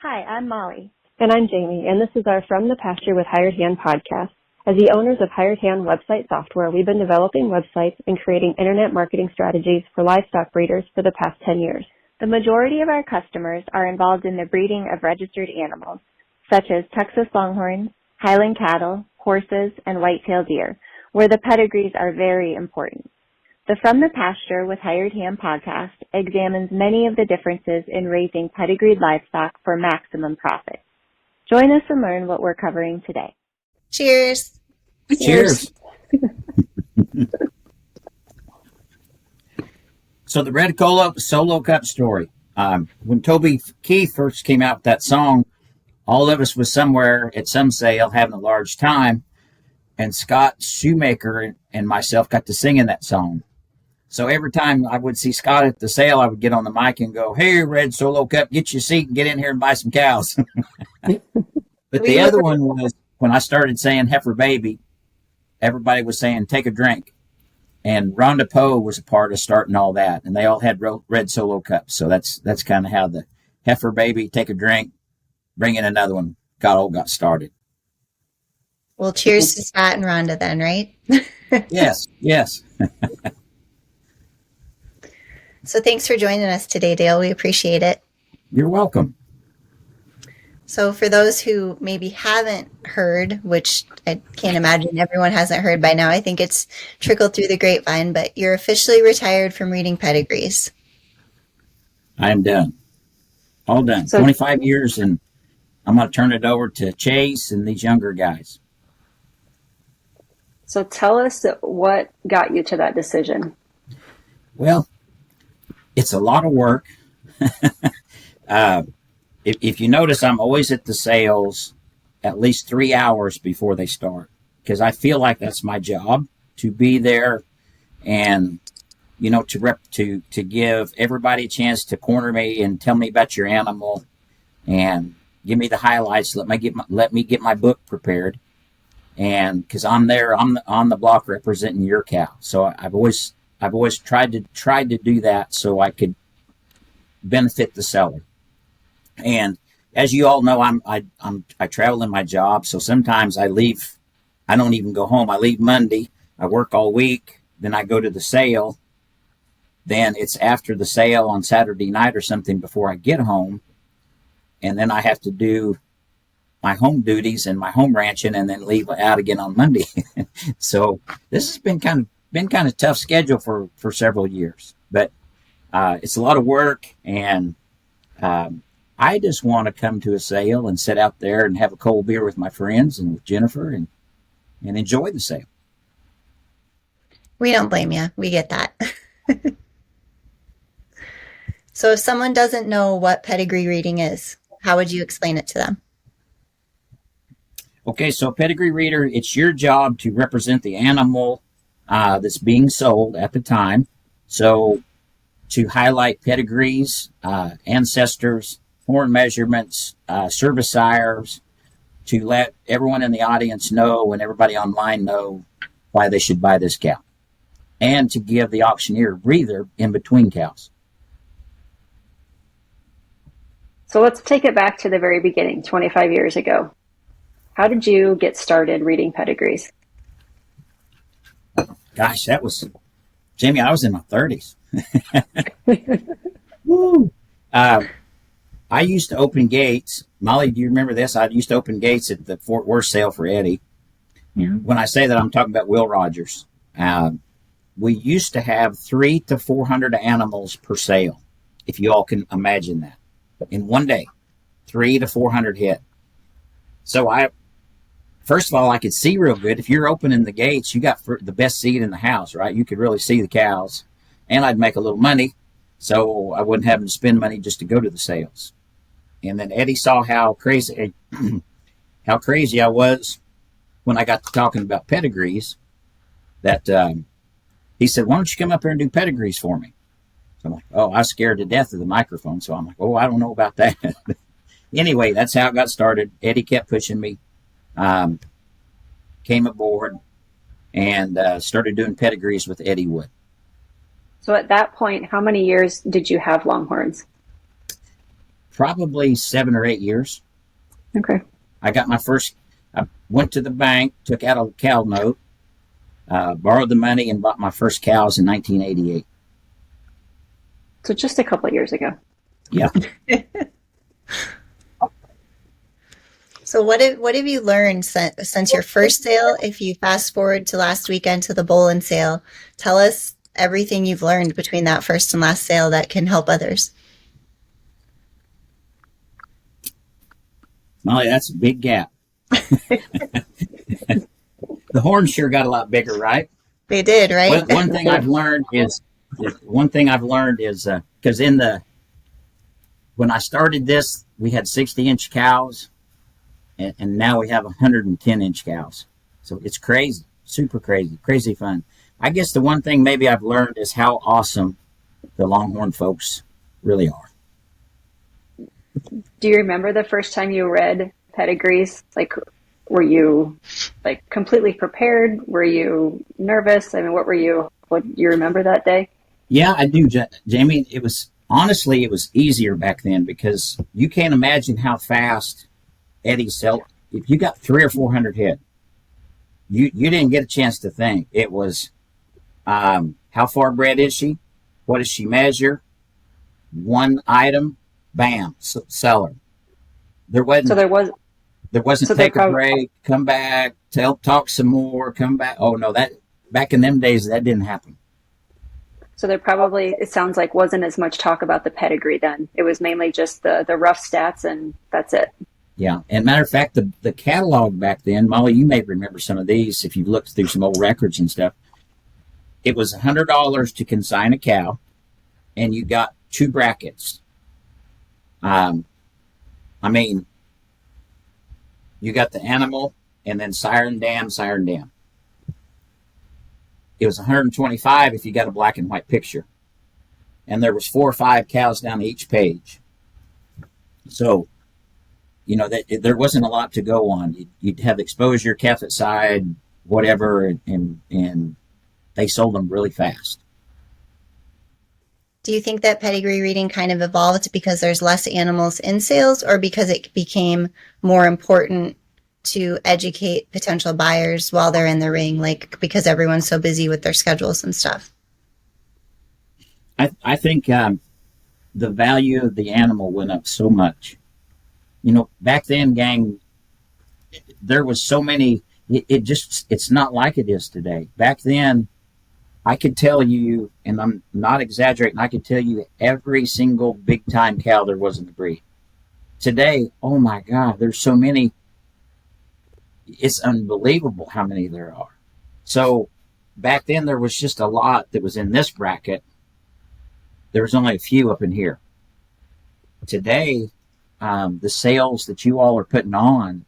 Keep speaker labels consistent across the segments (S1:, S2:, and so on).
S1: Hi, I'm Molly.
S2: And I'm Jamie, and this is our From the Pasture with Hired Hand podcast. As the owners of Hired Hand website software, we've been developing websites and creating internet marketing strategies for livestock breeders for the past 10 years.
S1: The majority of our customers are involved in the breeding of registered animals, such as Texas Longhorn, Highland cattle, horses, and white-tailed deer, where the pedigrees are very important. The From the Pasture with Hired Hand podcast examines many of the differences in raising pedigreed livestock for maximum profit. Join us and learn what we're covering today.
S3: Cheers.
S4: Cheers. So the Red Cola Solo Cup story. When Toby Keith first came out with that song, all of us was somewhere at some sale having a large time, and Scott Shoemaker and myself got to singing that song. So every time I would see Scott at the sale, I would get on the mic and go, "Hey, Red Solo Cup, get your seat and get in here and buy some cows." But the other one was when I started saying heifer baby, everybody was saying take a drink. And Rhonda Poe was a part of starting all that. And they all had Red Solo Cups. So that's kind of how the heifer baby, take a drink, bring in another one, got started.
S3: Well, cheers to Scott and Rhonda then, right?
S4: Yes.
S3: So thanks for joining us today, Dale. We appreciate it.
S4: You're welcome.
S3: So for those who maybe haven't heard, which I can't imagine everyone hasn't heard by now, I think it's trickled through the grapevine, but you're officially retired from reading pedigrees.
S4: I am done. All done. 25 years, and I'm going to turn it over to Chase and these younger guys.
S2: So tell us what got you to that decision.
S4: Well, it's a lot of work. If you notice, I'm always at the sales at least 3 hours before they start, because I feel like that's my job, to be there and, to give everybody a chance to corner me and tell me about your animal and give me the highlights. Let me get my book prepared. And because I'm there, I'm on the block representing your cow. So I've always tried to do that so I could benefit the seller. And as you all know, I travel in my job, so sometimes I leave. I don't even go home. I leave Monday. I work all week. Then I go to the sale. Then it's after the sale on Saturday night or something before I get home, and then I have to do my home duties and my home ranching, and then leave out again on Monday. So this has been kind of tough schedule for several years, but it's a lot of work, and I just want to come to a sale and sit out there and have a cold beer with my friends and with Jennifer and enjoy the sale.
S3: We don't blame you. We get that. So if someone doesn't know what pedigree reading is, how would you explain it to them?
S4: Okay, so pedigree reader, it's your job to represent the animal that's being sold at the time. So to highlight pedigrees, ancestors, horn measurements, service sires, to let everyone in the audience know and everybody online know why they should buy this cow, and to give the auctioneer a breather in between cows.
S2: So let's take it back to the very beginning, 25 years ago. How did you get started reading pedigrees?
S4: Gosh, Jamie, I was in my 30s. Woo! I used to open gates. Molly, do you remember this? I used to open gates at the Fort Worth sale for Eddie. Yeah. When I say that, I'm talking about Will Rogers. We used to have 300 to 400 animals per sale, if you all can imagine that. In one day, 300 to 400 hit. So first of all, I could see real good. If you're opening the gates, you got the best seat in the house, right? You could really see the cows, and I'd make a little money, so I wouldn't have to spend money just to go to the sales. And then Eddie saw how crazy I was when I got to talking about pedigrees, that he said, "Why don't you come up here and do pedigrees for me?" So I'm like, "Oh, I was scared to death of the microphone." So I'm like, "Oh, I don't know about that." Anyway, that's how it got started. Eddie kept pushing me, came aboard, and started doing pedigrees with Eddie Wood.
S2: So at that point, how many years did you have Longhorns?
S4: probably 7 or 8 years.
S2: Okay.
S4: I went to the bank, took out a cow note, borrowed the money, and bought my first cows in 1988.
S2: So just a couple of years ago.
S4: Yeah.
S3: So what have you learned since your first sale? If you fast forward to last weekend to the Bolin sale, tell us everything you've learned between that first and last sale that can help others.
S4: Molly, that's a big gap. The horns sure got a lot bigger, right?
S3: They did, right?
S4: One thing I've learned is because when I started this, we had 60-inch cows, and now we have 110-inch cows. So it's crazy, super crazy fun. I guess the one thing maybe I've learned is how awesome the Longhorn folks really are.
S2: Do you remember the first time you read pedigrees? Like, were you like completely prepared? Were you nervous? I mean, what you remember that day?
S4: Yeah, I do, Jamie. It was easier back then because you can't imagine how fast Eddie sell. If you got 300 or 400 head, you didn't get a chance to think. It was, how far bred is she? What does she measure? One item, bam, seller. There wasn't take a break, come back, talk some more, come back. Oh no, that back in them days that didn't happen.
S2: So there probably, it sounds like, wasn't as much talk about the pedigree then. It was mainly just the rough stats and that's it.
S4: Yeah, and matter of fact, the catalog back then, Molly, you may remember some of these if you've looked through some old records and stuff. It was $100 to consign a cow, and you got 2 brackets. I mean, you got the animal and then siren dam. It was $125 if you got a black and white picture, and there was 4 or 5 cows down each page. So, there wasn't a lot to go on. You'd have exposure, calf at side, whatever, and they sold them really fast.
S3: Do you think that pedigree reading kind of evolved because there's less animals in sales, or because it became more important to educate potential buyers while they're in the ring, like because everyone's so busy with their schedules and stuff?
S4: I think the value of the animal went up so much. Back then, gang, there was so many, it's not like it is today. Back then, I could tell you, and I'm not exaggerating, I could tell you every single big time cow there was in the breed. Today, oh my God, there's so many. It's unbelievable how many there are. So back then there was just a lot that was in this bracket. There was only a few up in here. Today, the sales that you all are putting on,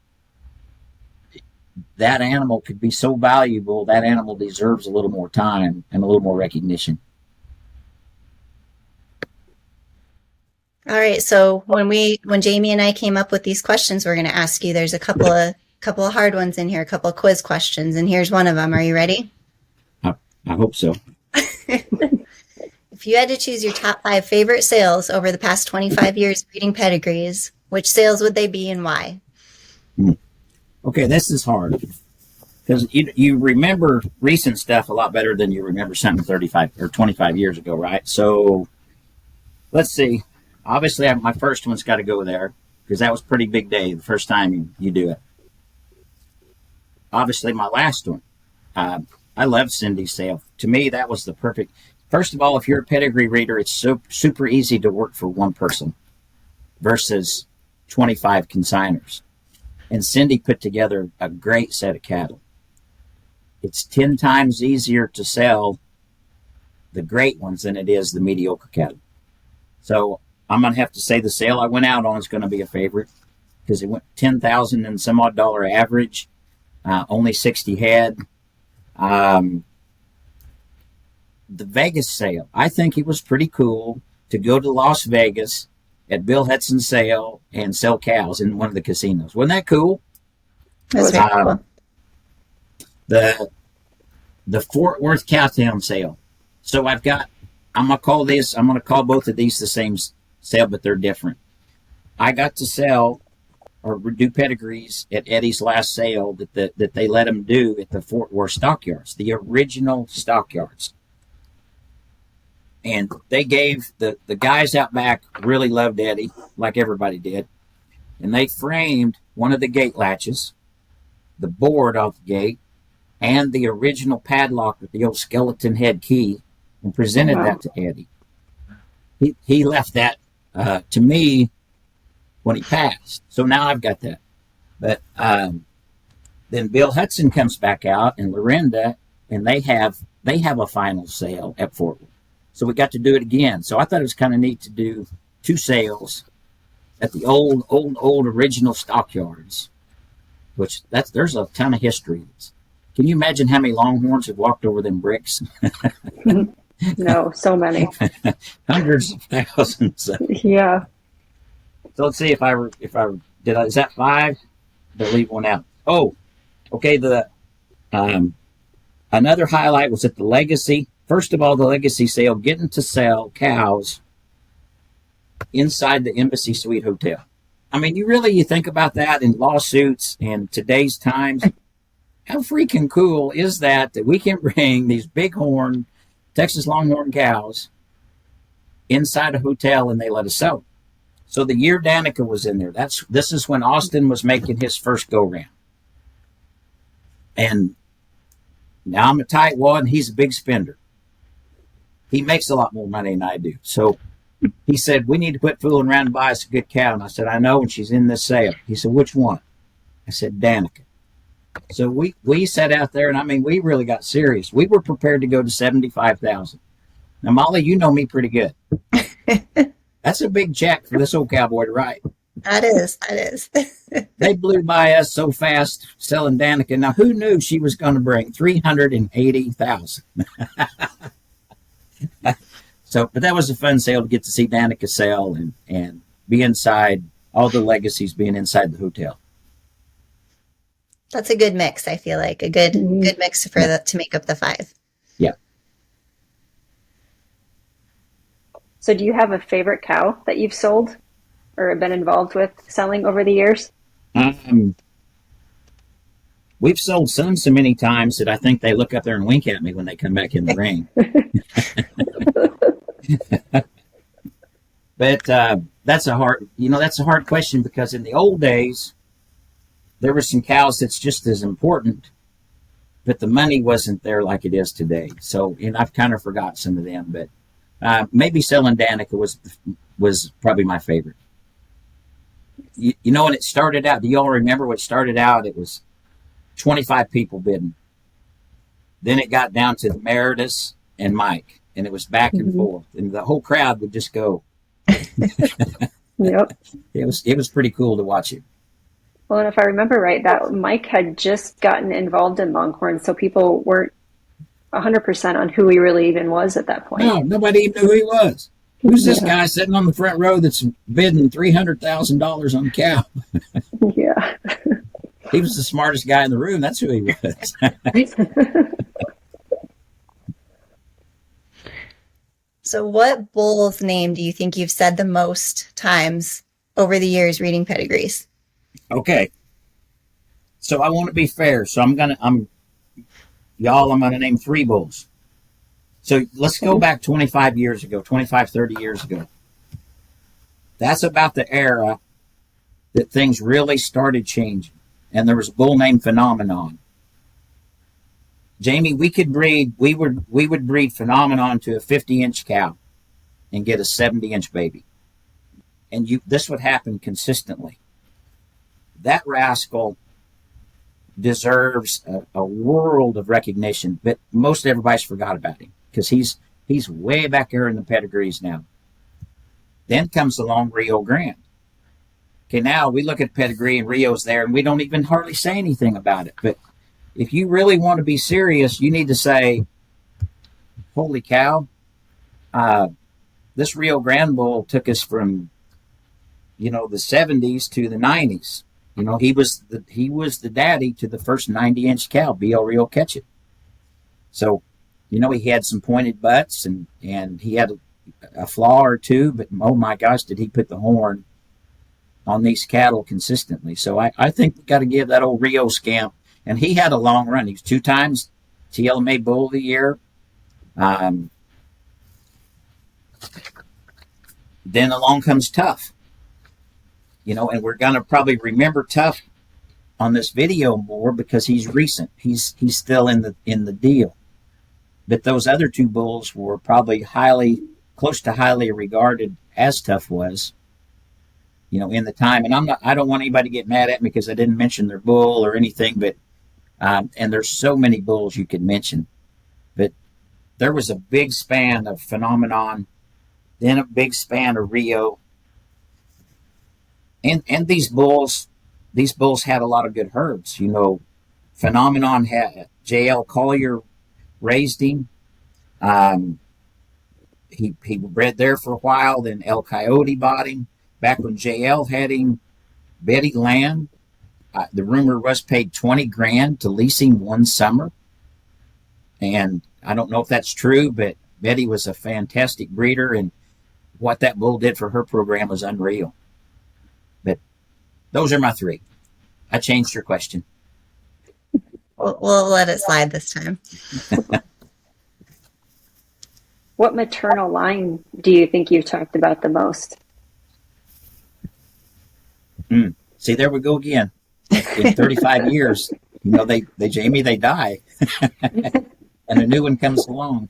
S4: that animal could be so valuable. That animal deserves a little more time and a little more recognition.
S3: All right. So when Jamie and I came up with these questions, we're going to ask you. There's a couple of hard ones in here, a couple of quiz questions, and here's one of them. Are you ready?
S4: I hope so.
S3: If you had to choose your top 5 favorite sales over the past 25 years breeding pedigrees, which sales would they be and why?
S4: Okay, this is hard because you remember recent stuff a lot better than you remember something 35 or 25 years ago, right? So let's see. Obviously, my first one's got to go there because that was a pretty big day the first time you do it. Obviously, my last one. I love Cindy's sale. To me, that was the perfect. First of all, if you're a pedigree reader, it's so super easy to work for one person versus 25 consignors. And Cindy put together a great set of cattle. It's 10 times easier to sell the great ones than it is the mediocre cattle. So I'm going to have to say the sale I went out on is going to be a favorite because it went $10,000 and some odd dollar average, only 60 head. The Vegas sale, I think it was pretty cool to go to Las Vegas at Bill Hudson's sale and sell cows in one of the casinos. Wasn't that cool?
S3: That's very cool.
S4: The Fort Worth Cowtown sale. So I'm going to call both of these the same sale, but they're different. I got to sell or do pedigrees at Eddie's last sale that they let him do at the Fort Worth stockyards, the original stockyards. And they gave the guys out back really loved Eddie, like everybody did. And they framed one of the gate latches, the board off the gate, and the original padlock with the old skeleton head key, and presented that to Eddie. He left that to me when he passed. So now I've got that. But then Bill Hudson comes back out, and Lorinda, and they have a final sale at Fort Worth. So we got to do it again. So I thought it was kind of neat to do 2 sales at the old original stockyards, which there's a ton of history. Can you imagine how many Longhorns have walked over them bricks?
S2: No, so many.
S4: Hundreds of thousands.
S2: Yeah.
S4: So let's see if I is that 5? Did I leave one out? Oh, okay. Another highlight was at the Legacy. First of all, the Legacy sale, getting to sell cows inside the Embassy Suite Hotel. I mean, you think about that in lawsuits in today's times. How freaking cool is that we can bring these bighorn Texas Longhorn cows inside a hotel and they let us sell them? So the year Danica was in there, this is when Austin was making his first go-round. And now I'm a tightwad and he's a big spender. He makes a lot more money than I do. So he said, we need to quit fooling around and buy us a good cow. And I said, I know, and she's in this sale. He said, which one? I said, Danica. So we sat out there, and I mean, we really got serious. We were prepared to go to $75,000. Now, Molly, you know me pretty good. That's a big check for this old cowboy to write.
S3: That is.
S4: They blew by us so fast selling Danica. Now, who knew she was going to bring $380,000? So, but that was a fun sale to get to see Danica sell and be inside, all the Legacies being inside the hotel.
S3: That's a good mix. I feel like a good mix to make up the 5.
S4: Yeah.
S2: So do you have a favorite cow that you've sold or have been involved with selling over the years?
S4: We've sold some so many times that I think they look up there and wink at me when they come back in the ring. But that's a hard question, because in the old days, there were some cows that's just as important, but the money wasn't there like it is today. So, and I've kind of forgot some of them, but maybe selling Danica was probably my favorite. When it started out, do you all remember what started out? It was 25 people bidding. Then it got down to Meredith and Mike, and it was back and forth, and the whole crowd would just go.
S2: Yep.
S4: It was pretty cool to watch it.
S2: Well, and if I remember right, that Mike had just gotten involved in Longhorn, so people weren't 100% on who he really even was at that point.
S4: No, nobody even knew who he was. Who's this guy sitting on the front row that's bidding $300,000 on a cow?
S2: Yeah.
S4: He was the smartest guy in the room. That's who he was.
S3: So what bull's name do you think you've said the most times over the years reading pedigrees?
S4: Okay. So I want to be fair. So I'm going to name 3 bulls. So let's go back 25, 30 years ago. That's about the era that things really started changing. And there was a bull named Phenomenon. Jamie, we would breed Phenomenon to a 50-inch cow and get a 70-inch baby. And this would happen consistently. That rascal deserves a world of recognition, but most everybody's forgot about him because he's way back there in the pedigrees now. Then comes along Rio Grande. Okay, now we look at pedigree and Rio's there, and we don't even hardly say anything about it. But if you really want to be serious, you need to say, holy cow, this Rio Grande bull took us from, the 70s to the 90s. He was the daddy to the first 90-inch cow, B.O. Rio Ketchup. So, he had some pointed butts and he had a flaw or two, but oh my gosh, did he put the horn on these cattle consistently. So I think we got to give that old Rio scamp, and he had a long run. He was 2 times TLMA Bull of the Year. Then along comes Tough, and we're going to probably remember Tough on this video more because he's recent. He's still in the deal. But those other 2 bulls were probably close to highly regarded as Tough was, in the time. And I don't want anybody to get mad at me because I didn't mention their bull or anything, but and there's so many bulls you could mention. But there was a big span of Phenomenon, then a big span of Rio. And these bulls had a lot of good herds. Phenomenon had J.L. Collier raised him. He bred there for a while. Then El Coyote bought him. Back when J.L. had him, Betty Land, the rumor was, paid $20,000 to lease him one summer. And I don't know if that's true, but Betty was a fantastic breeder, and what that bull did for her program was unreal. But those are my 3. I changed your question.
S3: We'll let it slide this time.
S2: What maternal line do you think you've talked about the most?
S4: See, there we go again. In 35 years, Jamie, they die. And a new one comes along.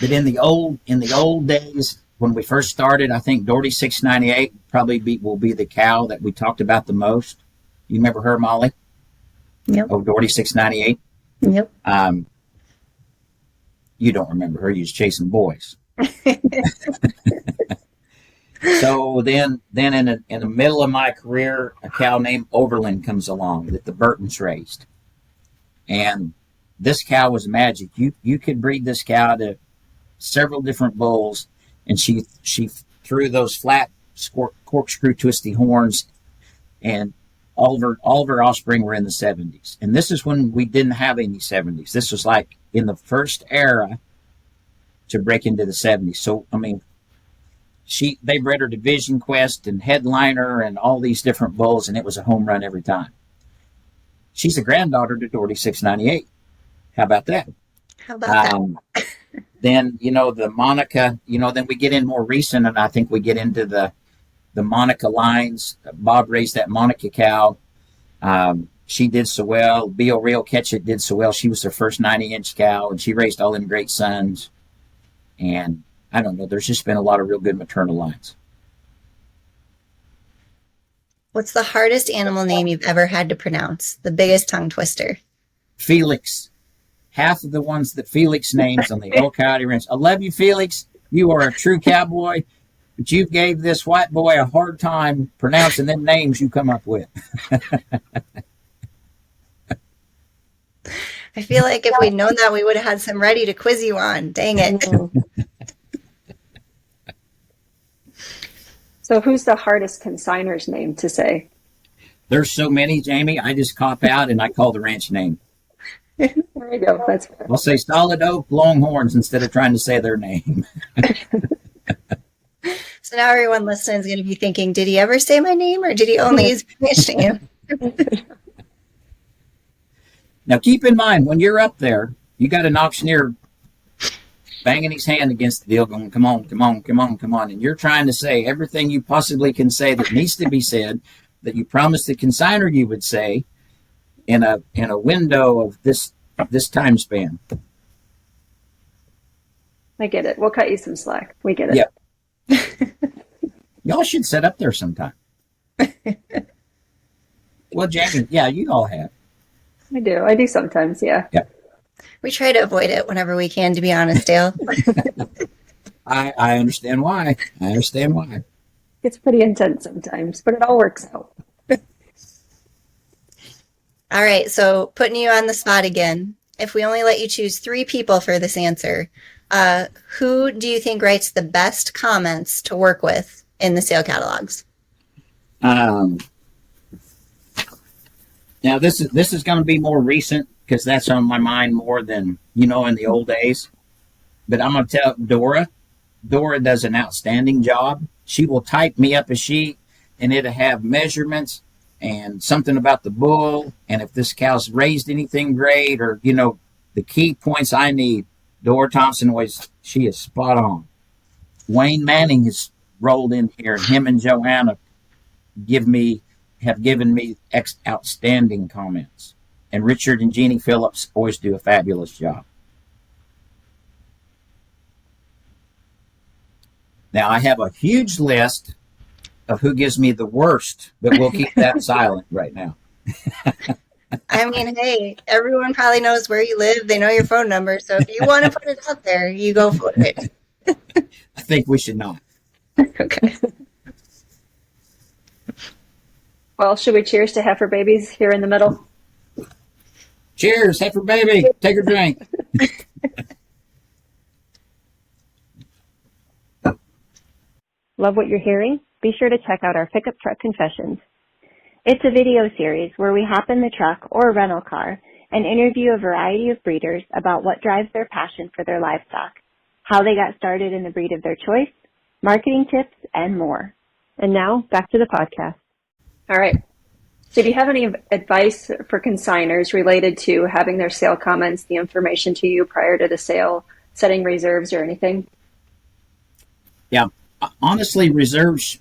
S4: But in the old days, when we first started, I think Doherty 698 probably will be the cow that we talked about the most. You remember her, Molly?
S3: Yep.
S4: Oh, Doherty 698?
S3: Yep.
S4: You don't remember her. You was chasing boys. So then in the middle of my career, a cow named Overland comes along that the Burtons raised. And this cow was magic. You could breed this cow to several different bulls, and she threw those flat corkscrew twisty horns, and all of her offspring were in the 70s. And this is when we didn't have any 70s. This was like in the first era to break into the 70s. So, they bred her to Vision Quest and Headliner and all these different bulls, and it was a home run every time. She's a granddaughter to Doherty 698. How about that?
S3: How about that?
S4: Then, the Monica, then we get in more recent, and I think we get into the Monica lines. Bob raised that Monica cow. She did so well. B.O. Real Catch It did so well. She was their first 90-inch cow, and she raised all them great sons. And I don't know, there's just been a lot of real good maternal lines.
S3: What's the hardest animal name you've ever had to pronounce? The biggest tongue twister?
S4: Felix. Half of the ones that Felix names on the El Coyote Ranch. I love you, Felix. You are a true cowboy, but you gave this white boy a hard time pronouncing them names you come up with.
S3: I feel like if we'd known that, we would have had some ready to quiz you on. Dang it.
S2: So who's the hardest consignor's name to say?
S4: There's so many, Jamie. I just cop out and I call the ranch name.
S2: There you go. That's fair.
S4: I'll say Solid Oak Longhorns instead of trying to say their name.
S3: So now everyone listening is going to be thinking, did he ever say my name, or did he only use ranch name?
S4: Now, keep in mind, when you're up there, you got an auctioneer banging his hand against the deal going, come on, come on, come on, come on. And you're trying to say everything you possibly can say that needs to be said, that you promised the consignor you would say in a window of this time span.
S2: I get it. We'll cut you some slack. We get it.
S4: Yep. Y'all should sit up there sometime. Well, Jamie, yeah, you all have.
S2: I do. I do sometimes, yeah.
S4: Yeah.
S3: We try to avoid it whenever we can, to be honest, Dale.
S4: I understand why. I understand why.
S2: It's pretty intense sometimes, but it all works out.
S3: All right, so putting you on the spot again. If we only let you choose 3 people for this answer, who do you think writes the best comments to work with in the sale catalogs?
S4: Now this is going to be more recent because that's on my mind more than in the old days. But I'm going to tell Dora. Dora does an outstanding job. She will type me up a sheet and it'll have measurements and something about the bull, and if this cow's raised anything great, or the key points I need. Dora Thompson she is spot on. Wayne Manning has rolled in here, and him and Joanna have given me outstanding comments. And Richard and Jeannie Phillips always do a fabulous job. Now, I have a huge list of who gives me the worst, but we'll keep that silent right now.
S3: I mean, hey, everyone probably knows where you live. They know your phone number. So if you want to put it out there, you go for it.
S4: I think we should not.
S3: Okay.
S2: Well, should we cheers to heifer babies here in the middle?
S4: Cheers, heifer baby. Take a drink.
S2: Love what you're hearing? Be sure to check out our Pickup Truck Confessions. It's a video series where we hop in the truck or rental car and interview a variety of breeders about what drives their passion for their livestock, how they got started in the breed of their choice, marketing tips, and more. And now, back to the podcast. All right. So do you have any advice for consignors related to having their sale comments, the information to you prior to the sale, setting reserves or anything?
S4: Yeah. Honestly, reserves,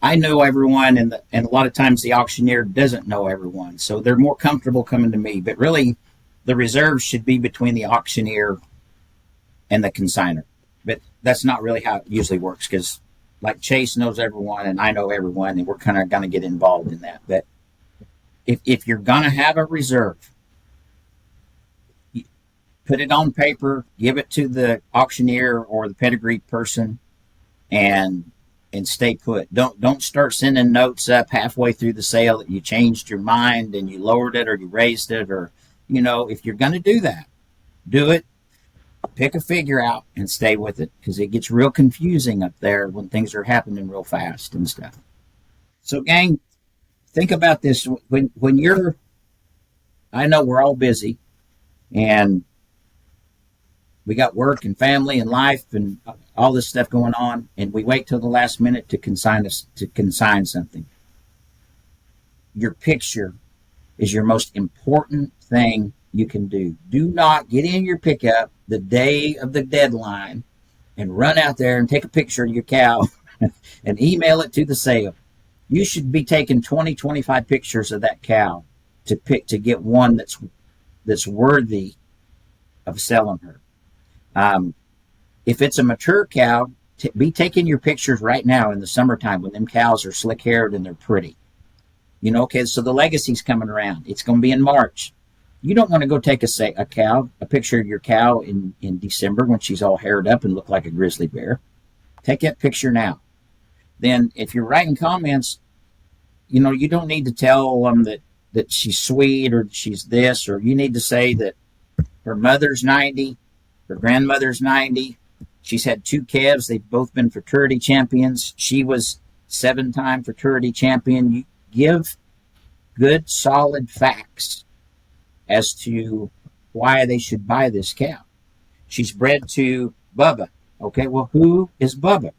S4: I know everyone, and a lot of times the auctioneer doesn't know everyone. So they're more comfortable coming to me. But really, the reserves should be between the auctioneer and the consignor. But that's not really how it usually works, because like Chase knows everyone and I know everyone, and we're kind of going to get involved in that. But if you're going to have a reserve, put it on paper, give it to the auctioneer or the pedigree person, and stay put. Don't start sending notes up halfway through the sale that you changed your mind and you lowered it or you raised it, or if you're going to do that, do it. Pick a figure out and stay with it, because it gets real confusing up there when things are happening real fast and stuff. So, gang, think about this. When I know we're all busy, and we got work and family and life and all this stuff going on, and we wait till the last minute to consign something. Your picture is your most important thing you can do. Do not get in your pickup the day of the deadline and run out there and take a picture of your cow and email it to the sale. You should be taking 20, 25 pictures of that cow to get one that's worthy of selling her. If it's a mature cow, be taking your pictures right now in the summertime when them cows are slick haired and they're pretty. Okay, so the legacy's coming around. It's going to be in March. You don't want to go take a picture of your cow in December when she's all haired up and look like a grizzly bear. Take that picture now. Then if you're writing comments, you don't need to tell them that she's sweet or she's this, or you need to say that her mother's 90, her grandmother's 90. She's had 2 calves. They've both been fraternity champions. She was 7-time fraternity champion. You give good, solid facts as to why they should buy this cow. She's bred to Bubba. Okay, well, who is Bubba?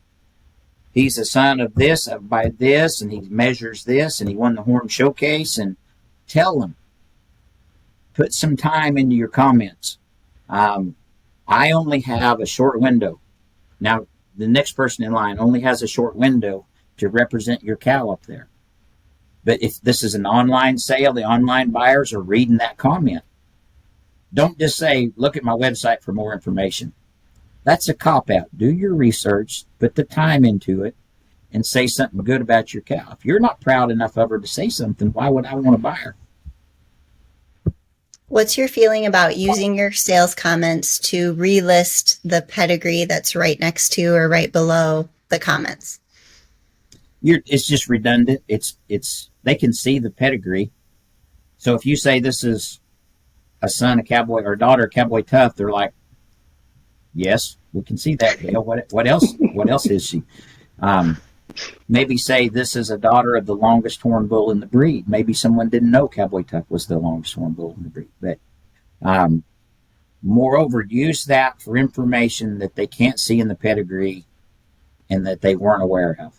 S4: He's a son of this, by this, and he measures this, and he won the Horn Showcase. And tell them. Put some time into your comments. I only have a short window. Now, the next person in line only has a short window to represent your cow up there. But if this is an online sale, the online buyers are reading that comment. Don't just say, look at my website for more information. That's a cop-out. Do your research, put the time into it, and say something good about your cow. If you're not proud enough of her to say something, why would I want to buy her?
S3: What's your feeling about using your sales comments to relist the pedigree that's right next to or right below the comments?
S4: It's just redundant. They can see the pedigree. So if you say this is a son of Cowboy or daughter of Cowboy Tough, they're like, yes, we can see that. What else? What else is she? Maybe say this is a daughter of the longest horn bull in the breed. Maybe someone didn't know Cowboy Tough was the longest horn bull in the breed. But moreover, use that for information that they can't see in the pedigree and that they weren't aware of.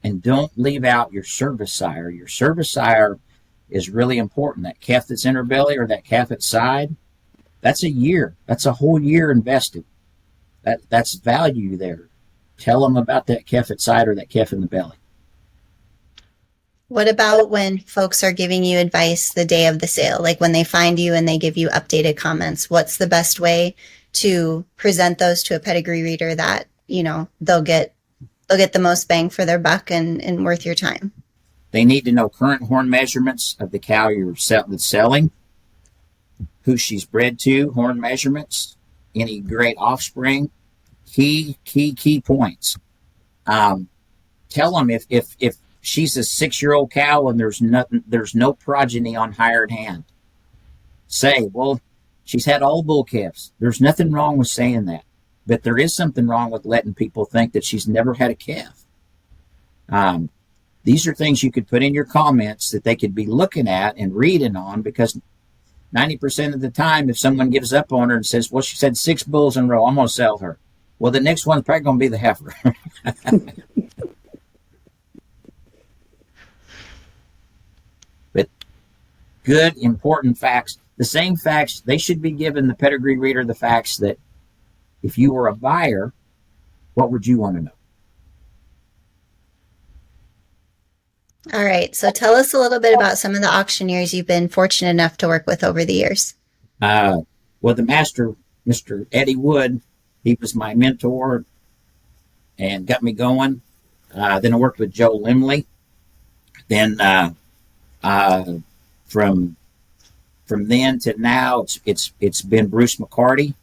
S4: And don't leave out your service sire. Your service sire is really important. That calf that's in her belly or that calf at side, that's a year. That's a whole year invested. That's value there. Tell them about that calf at side or that calf in the belly.
S3: What about when folks are giving you advice the day of the sale? Like when they find you and they give you updated comments, what's the best way to present those to a pedigree reader that, they'll get the most bang for their buck and worth your time?
S4: They need to know current horn measurements of the cow you're selling, who she's bred to, horn measurements, any great offspring, key points. Tell them if she's a 6-year-old cow and there's no progeny on hired hand. Say, well, she's had all bull calves. There's nothing wrong with saying that. But there is something wrong with letting people think that she's never had a calf. These are things you could put in your comments that they could be looking at and reading on, because 90% of the time, if someone gives up on her and says, well, she's had 6 bulls in a row, I'm going to sell her. Well, the next one's probably going to be the heifer. But good, important facts. The same facts, they should be giving the pedigree reader the facts that if you were a buyer, what would you want to know?
S3: All right. So tell us a little bit about some of the auctioneers you've been fortunate enough to work with over the years.
S4: Well, the master, Mr. Eddie Wood, he was my mentor and got me going. Then I worked with Joe Limley. Then from then to now, it's been Bruce McCarty,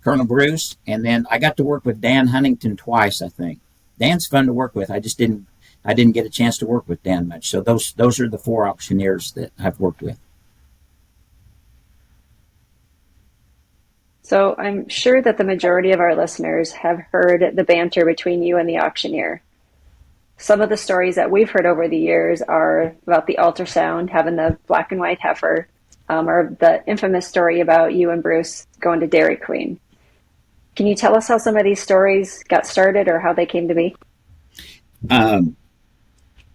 S4: Colonel Bruce, and then I got to work with Dan Huntington twice, I think. Dan's fun to work with. I didn't get a chance to work with Dan much. So those are the 4 auctioneers that I've worked with.
S2: So I'm sure that the majority of our listeners have heard the banter between you and the auctioneer. Some of the stories that we've heard over the years are about the ultrasound, having the black and white heifer, or the infamous story about you and Bruce going to Dairy Queen. Can you tell us how some of these stories got started or how they came to be?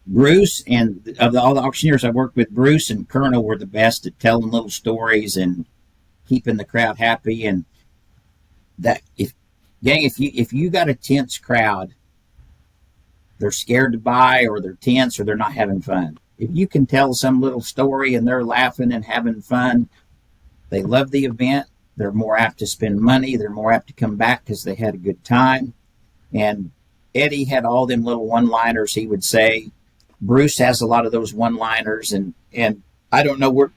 S4: Bruce and all the auctioneers I worked with, Bruce and Colonel were the best at telling little stories and keeping the crowd happy. And that if you got a tense crowd, they're scared to buy, or they're tense, or they're not having fun. If you can tell some little story and they're laughing and having fun, they love the event. They're more apt to spend money. They're more apt to come back because they had a good time. And Eddie had all them little one-liners he would say. Bruce has a lot of those one-liners, and I don't know where.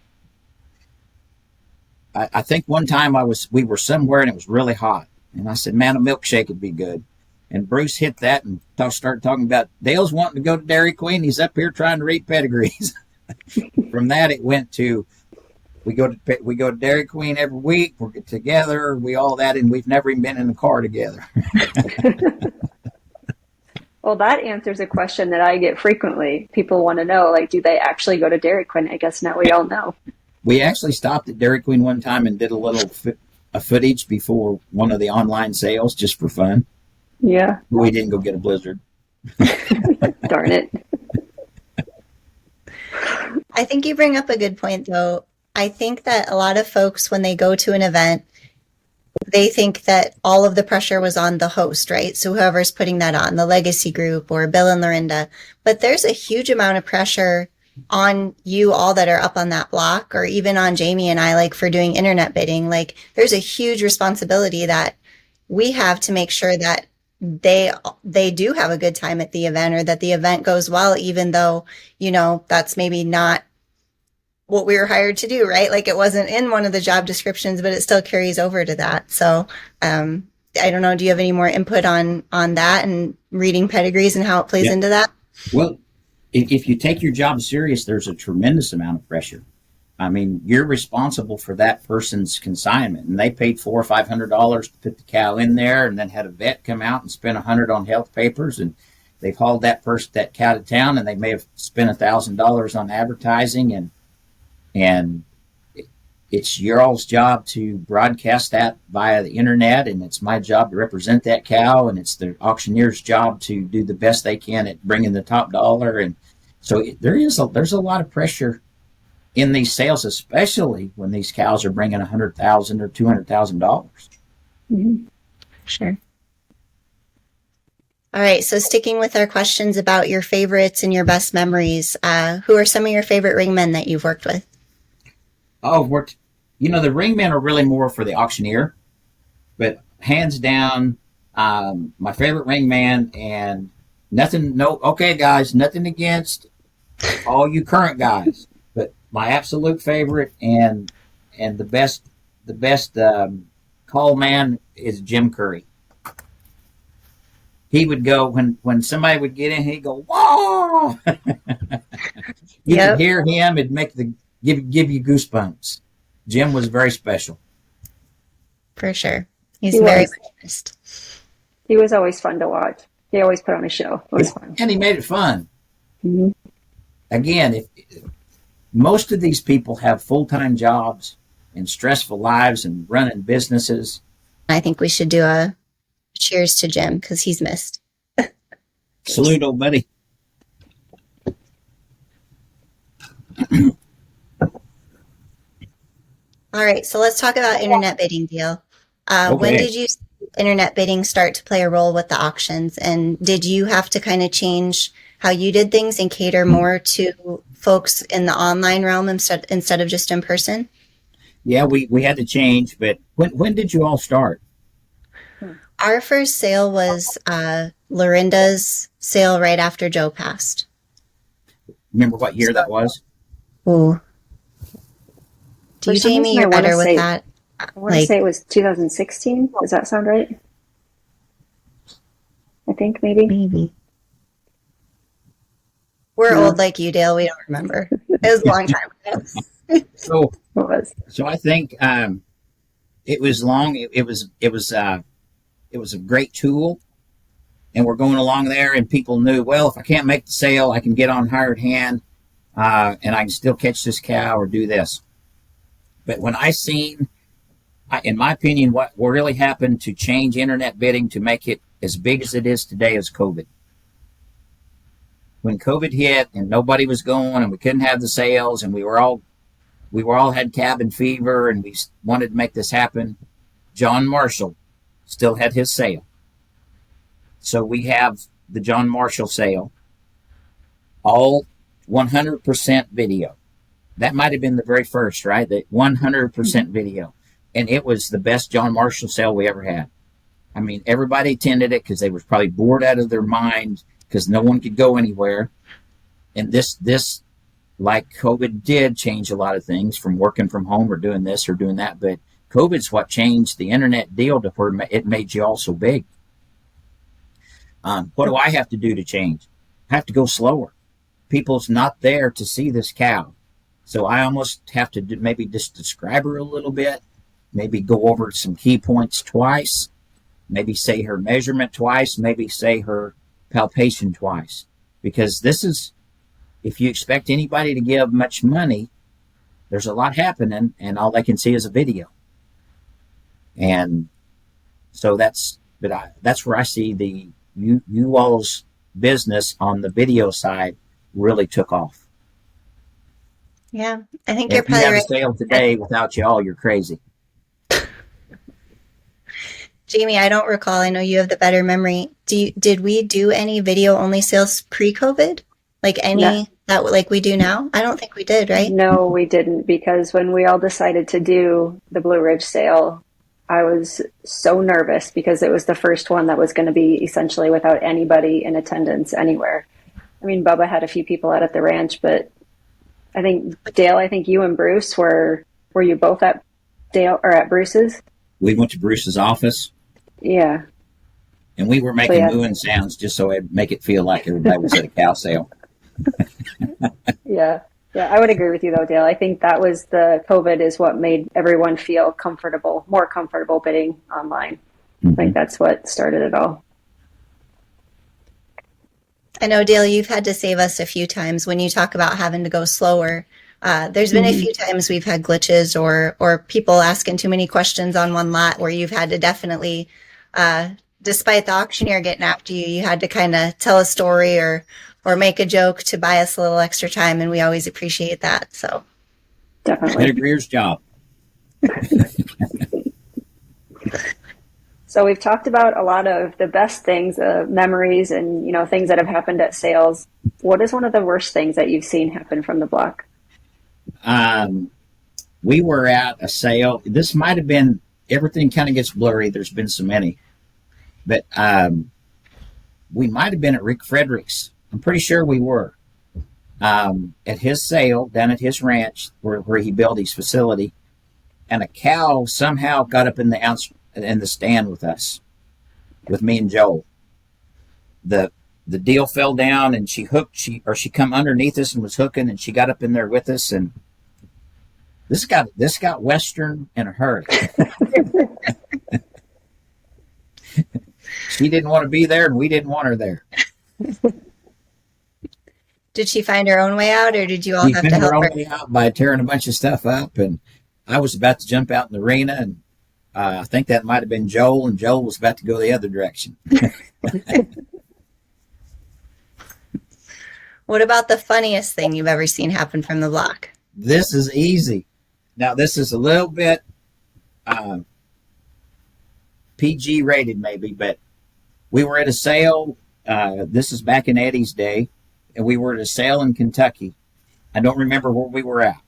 S4: I think one time we were somewhere and it was really hot, and I said, "Man, a milkshake would be good." And Bruce hit that and started talking about Dale's wanting to go to Dairy Queen. He's up here trying to read pedigrees. From that, it went to we go to Dairy Queen every week. We're together. And we've never even been in the car together.
S2: Well, that answers a question that I get frequently. People want to know, do they actually go to Dairy Queen? I guess now we all know.
S4: We actually stopped at Dairy Queen one time and did a little footage before one of the online sales just for fun.
S2: Yeah.
S4: We didn't go get a blizzard.
S2: Darn it.
S3: I think you bring up a good point, though. I think that a lot of folks, when they go to an event, they think that all of the pressure was on the host, right? So whoever's putting that on, the legacy group or Bill and Lorinda. But there's a huge amount of pressure on you all that are up on that block, or even on Jamie and I, for doing internet bidding. There's a huge responsibility that we have to make sure that they do have a good time at the event, or that the event goes well, even though, that's maybe not what we were hired to do, right? It wasn't in one of the job descriptions, but it still carries over to that. So, I don't know. Do you have any more input on that and reading pedigrees and how it plays into that?
S4: Well, if you take your job serious, there's a tremendous amount of pressure. I mean, you're responsible for that person's consignment, and they paid $400 or $500 to put the cow in there, and then had a vet come out and spend $100 on health papers, and they've hauled that cow to town, and they may have spent $1,000 on advertising, and it's your all's job to broadcast that via the internet, and it's my job to represent that cow, and it's the auctioneer's job to do the best they can at bringing the top dollar. And so there's a lot of pressure in these sales, especially when these cows are bringing $100,000 or $200,000.
S2: Mm-hmm. Sure.
S3: All right, so sticking with our questions about your favorites and your best memories, who are some of your favorite ringmen that you've worked with?
S4: Oh, the ringmen are really more for the auctioneer, but hands down, my favorite ringman, and okay guys, nothing against all you current guys, but my absolute favorite and the best call man is Jim Curry. He would go when somebody would get in, he'd go, "Whoa!" You could hear him; it'd give you goosebumps. Jim was very special.
S3: For sure. He's very much missed.
S2: He was always fun to watch. He always put on a show. It was fun.
S4: And he made it fun.
S2: Mm-hmm.
S4: Again, if most of these people have full-time jobs and stressful lives and running businesses.
S3: I think we should do a cheers to Jim because he's missed.
S4: Salute, old buddy.
S3: All right, so let's talk about internet bidding, Deal. When did you see internet bidding start to play a role with the auctions? And did you have to kind of change how you did things and cater more to folks in the online realm instead of just in person?
S4: Yeah, we had to change, but when did you all start?
S3: Our first sale was Lorinda's sale right after Joe passed.
S4: Remember what year that was?
S3: Ooh. Do you, Jamie, you're better with that?
S2: I want to say it was 2016. Does that sound right? I think maybe.
S3: We're old like you, Dale. We don't remember. It was a long time ago.
S4: So I think it was long. It was a great tool, and we're going along there, and people knew, well, if I can't make the sale, I can get on hired hand, and I can still catch this cow or do this. But when in my opinion, what really happened to change internet bidding to make it as big as it is today is COVID. When COVID hit and nobody was going and we couldn't have the sales and we were all had cabin fever and we wanted to make this happen, John Marshall still had his sale. So we have the John Marshall sale, all 100% video. That might have been the very first, right? The 100% video. And it was the best John Marshall sale we ever had. I mean, everybody attended it because they were probably bored out of their mind because no one could go anywhere. And this, like COVID did change a lot of things from working from home or doing this or doing that. But COVID's what changed the internet deal to where it made you all so big. What do I have to do to change? I have to go slower. People's not there to see this cow. So I almost have to maybe just describe her a little bit, maybe go over some key points twice, maybe say her measurement twice, maybe say her palpation twice. Because this is, if you expect anybody to give much money, there's a lot happening and all they can see is a video. And so that's where I see you all's business on the video side really took off.
S3: Yeah, I think you're probably right.
S4: If you have a sale today without y'all, you're crazy.
S3: Jamie, I don't recall. I know you have the better memory. Did we do any video only sales pre-COVID? Like we do now? I don't think we did, right?
S2: No, we didn't, because when we all decided to do the Blue Ridge sale, I was so nervous because it was the first one that was going to be essentially without anybody in attendance anywhere. I mean, Bubba had a few people out at the ranch, but I think Dale, you and Bruce were you both at Dale or at Bruce's?
S4: We went to Bruce's office.
S2: Yeah.
S4: And we were making mooing sounds just so it'd make it feel like everybody was at a cow sale.
S2: Yeah. Yeah, I would agree with you though, Dale. I think that was COVID is what made everyone feel more comfortable bidding online. Mm-hmm. I think that's what started it all.
S3: I know, Dale, you've had to save us a few times when you talk about having to go slower. There's been a few times we've had glitches or people asking too many questions on one lot where you've had to definitely, despite the auctioneer getting after you, you had to kind of tell a story or make a joke to buy us a little extra time, and we always appreciate that. So
S2: Definitely.
S4: Pedigree's job.
S2: So we've talked about a lot of the best things, memories, and things that have happened at sales. What is one of the worst things that you've seen happen from the block?
S4: We were at a sale. This might have been, everything kind of gets blurry. There's been so many, but we might have been at Rick Frederick's. I'm pretty sure we were at his sale down at his ranch where he built his facility, and a cow somehow got up in the stand with us, with me and Joel. The deal fell down, and she come underneath us and was hooking, and she got up in there with us, and this got Western in a hurry. She didn't want to be there, and we didn't want her there.
S3: did she find her own way out, or did you all
S4: She
S3: have to
S4: found her
S3: help
S4: own
S3: her?
S4: way out by tearing a bunch of stuff up, and I was about to jump out in the arena, and I think that might have been Joel, and Joel was about to go the other direction.
S3: What about the funniest thing you've ever seen happen from the block?
S4: This is easy. Now, this is a little bit PG rated maybe, but we were at a sale. This is back in Eddie's day, and we were at a sale in Kentucky. I don't remember where we were at.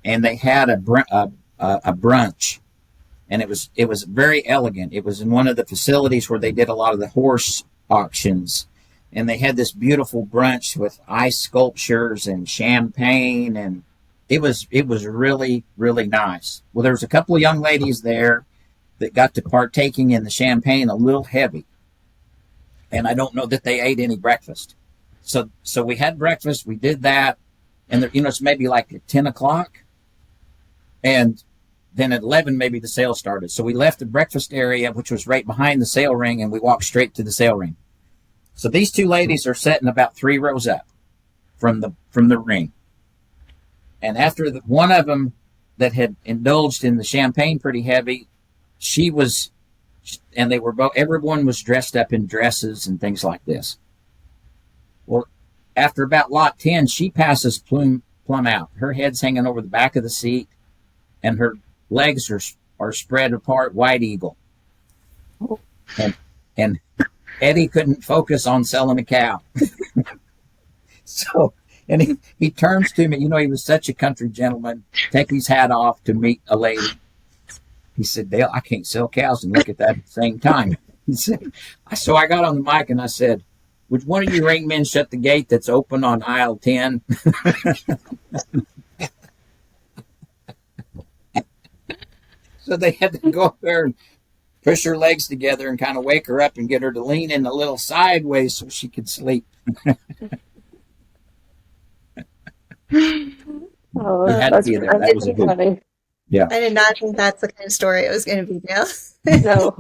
S4: And they had a brunch, and it was very elegant. It was in one of the facilities where they did a lot of the horse auctions. And they had this beautiful brunch with ice sculptures and champagne, and it was really, really nice. Well, there was a couple of young ladies there that got to partaking in the champagne a little heavy, and I don't know that they ate any breakfast. So we had breakfast, we did that, and it's maybe like at 10 o'clock, and then at 11 maybe the sale started. So we left the breakfast area, which was right behind the sale ring, and we walked straight to the sale ring. So these two ladies are sitting about 3 rows up from the ring. And after one of them that had indulged in the champagne pretty heavy, and they were both, everyone was dressed up in dresses and things like this. Well, after about lot 10, she passes plumb out. Her head's hanging over the back of the seat, and her legs are spread apart, white eagle. And Eddie couldn't focus on selling a cow. So, and he turns to me, he was such a country gentleman, take his hat off to meet a lady. He said, Dale, I can't sell cows and look at that at the same time. He said, so I got on the mic and I said, would one of you ringmen shut the gate that's open on aisle 10? So they had to go up there and push her legs together and kind of wake her up and get her to lean in a little sideways so she could sleep.
S2: Oh,
S4: had to be there. That was a good
S2: funny.
S4: Yeah.
S3: I did not think that's the kind of story it was going to be, Dale.
S2: No.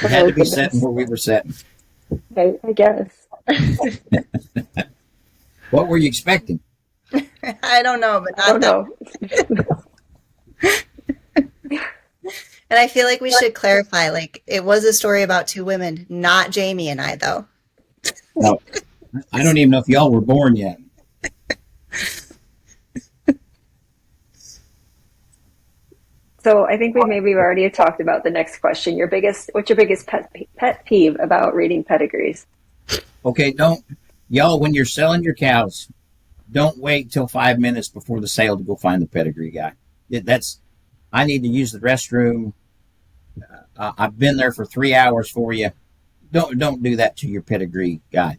S4: We had to be sitting where we were sitting.
S2: I guess.
S4: What were you expecting?
S3: I don't know, but
S2: I
S3: not
S2: don't
S3: that.
S2: know.
S3: And I feel like we should clarify, it was a story about two women, not Jamie and I, though.
S4: No, I don't even know if y'all were born yet.
S2: So I think we've already talked about the next question. What's your biggest pet peeve about reading pedigrees?
S4: Okay, y'all, when you're selling your cows, don't wait till 5 minutes before the sale to go find the pedigree guy. I need to use the restroom. I've been there for 3 hours for you. Don't do that to your pedigree guy.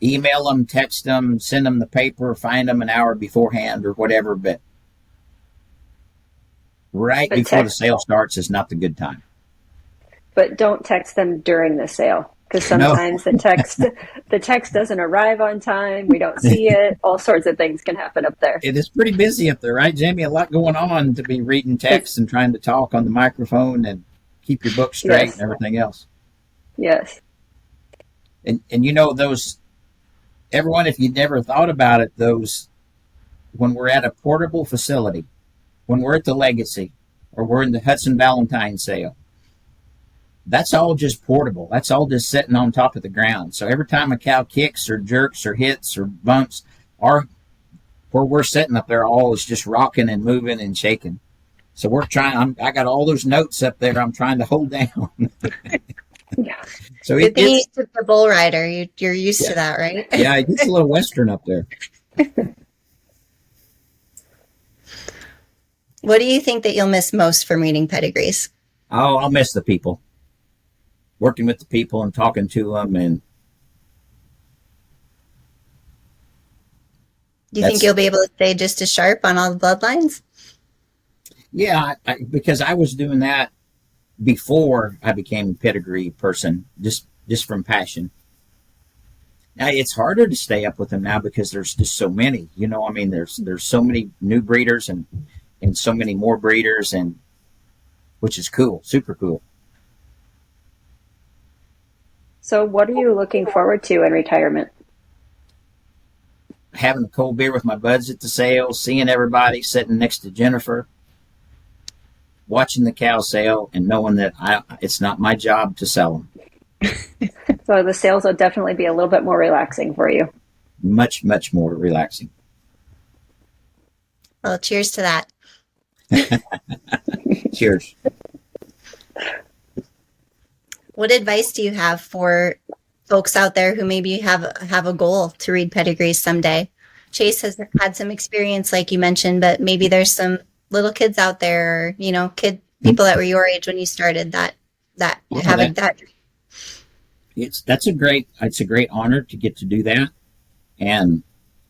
S4: Email them, text them, send them the paper, find them an hour beforehand or whatever, but before the sale starts is not the good time.
S2: But don't text them during the sale, because sometimes the text doesn't arrive on time. We don't see it. All sorts of things can happen up there.
S4: It is pretty busy up there, right, Jamie? A lot going on to be reading text and trying to talk on the microphone and keep your book straight and everything else.
S2: Yes.
S4: And you know, those, everyone, if you never thought about it, those, when we're at a portable facility, when we're at the Legacy, or we're in the Hudson Valentine sale, that's all just portable. That's all just sitting on top of the ground. So every time a cow kicks or jerks or hits or bumps, our, where we're sitting up there, all is just rocking and moving and shaking. So we're trying, I got all those notes up there I'm trying to hold down.
S2: Yeah.
S3: So good thing you took the bull rider. You're used to that, right?
S4: Yeah, it gets a little Western up there.
S3: What do you think that you'll miss most from reading pedigrees?
S4: Oh, I'll miss the people. Working with the people and talking to them. And
S3: do you think you'll be able to stay just as sharp on all the bloodlines?
S4: Yeah, because I was doing that before I became a pedigree person, just from passion. Now, it's harder to stay up with them now because there's just so many. You know, I mean, there's so many new breeders and so many more breeders, and which is cool, super cool.
S2: So what are you looking forward to in retirement?
S4: Having a cold beer with my buds at the sale, seeing everybody, sitting next to Jennifer, watching the cow sale, and knowing that it's not my job to sell them.
S2: So the sales will definitely be a little bit more relaxing for you.
S4: Much, much more relaxing.
S3: Well, cheers to that.
S4: Cheers.
S3: What advice do you have for folks out there who maybe have a goal to read pedigrees someday? Chase has had some experience, like you mentioned, but maybe there's some little kids out there, or, you know, people that were your age when you started that having that.
S4: It's a great honor to get to do that, and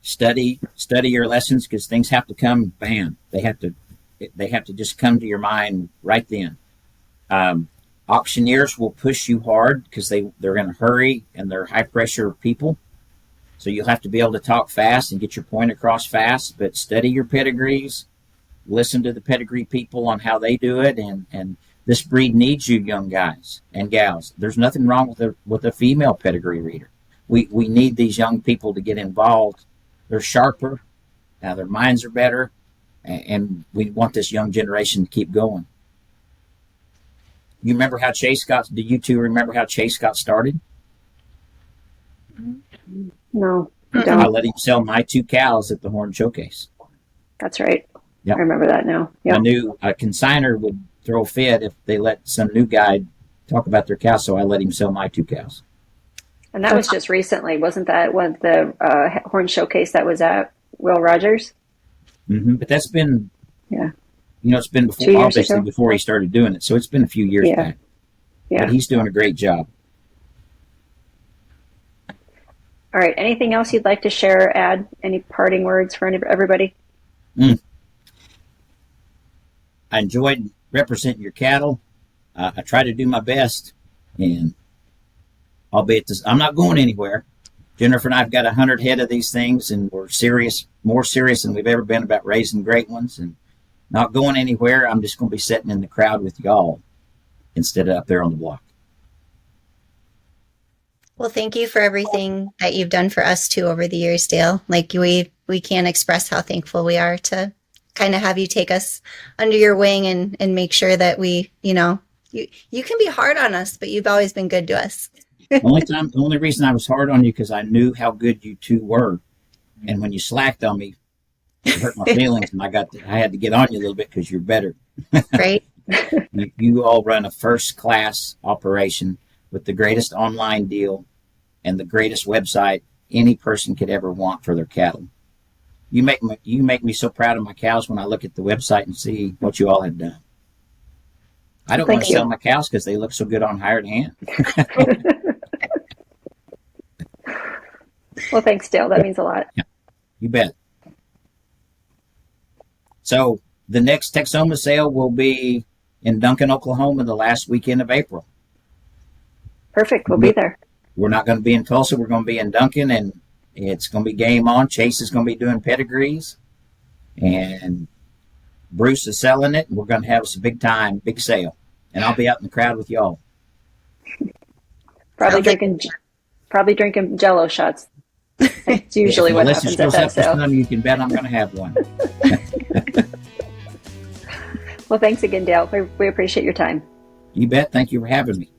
S4: study your lessons, because things have to come, bam. They have to just come to your mind right then. Auctioneers will push you hard because they're in a hurry and they're high pressure people. So you'll have to be able to talk fast and get your point across fast, but study your pedigrees, listen to the pedigree people on how they do it. And this breed needs you, young guys and gals. There's nothing wrong with a female pedigree reader. We need these young people to get involved. They're sharper. Their minds are better. And we want this young generation to keep going. You remember how Chase do you two remember how Chase got started?
S2: No,
S4: I let him sell my 2 cows at the Horn Showcase.
S2: That's right.
S4: Yep.
S2: I remember that now. Yep.
S4: I knew a consignor would throw a fit if they let some new guy talk about their cows, so I let him sell my 2 cows.
S2: And that was just recently. Wasn't that one of the Horn Showcase that was at Will Rogers?
S4: Mm-hmm. But that's been...
S2: Yeah.
S4: You know, it's been before, obviously, before he started doing it. So it's been a few years back. Yeah. But he's doing a great job.
S2: All right. Anything else you'd like to share, add? Any parting words for everybody?
S4: I enjoyed representing your cattle. I try to do my best. And albeit I'm not going anywhere. Jennifer and I have got 100 head of these things, and we're more serious than we've ever been about raising great ones. And not going anywhere. I'm just going to be sitting in the crowd with y'all instead of up there on the block.
S3: Well, thank you for everything that you've done for us too over the years, Dale. Like we can't express how thankful we are to kind of have you take us under your wing and make sure that we, you know, you can be hard on us, but you've always been good to us.
S4: The only reason I was hard on you because I knew how good you two were, and when you slacked on me, it hurt my feelings, and I had to get on you a little bit because you're better.
S3: Right.
S4: You all run a first class operation with the greatest online deal and the greatest website any person could ever want for their cattle. You make me so proud of my cows when I look at the website and see what you all have done. I don't want to sell my cows because they look so good on hired hand.
S2: Well, thanks, Dale. That means a lot.
S4: Yeah, you bet. So the next Texoma sale will be in Duncan, Oklahoma, the last weekend of April.
S2: Perfect. We'll be there.
S4: We're not going to be in Tulsa. We're going to be in Duncan, and it's going to be game on. Chase is going to be doing pedigrees, and Bruce is selling it. And we're going to have us a big sale, and I'll be out in the crowd with y'all.
S2: Probably drinking Probably drinking Jello shots. That's usually what
S4: Unless it
S2: happens at
S4: shows
S2: that
S4: up for
S2: sale.
S4: some, you can bet I'm going to have one.
S2: Well, thanks again, Dale. We appreciate your time.
S4: You bet. Thank you for having me.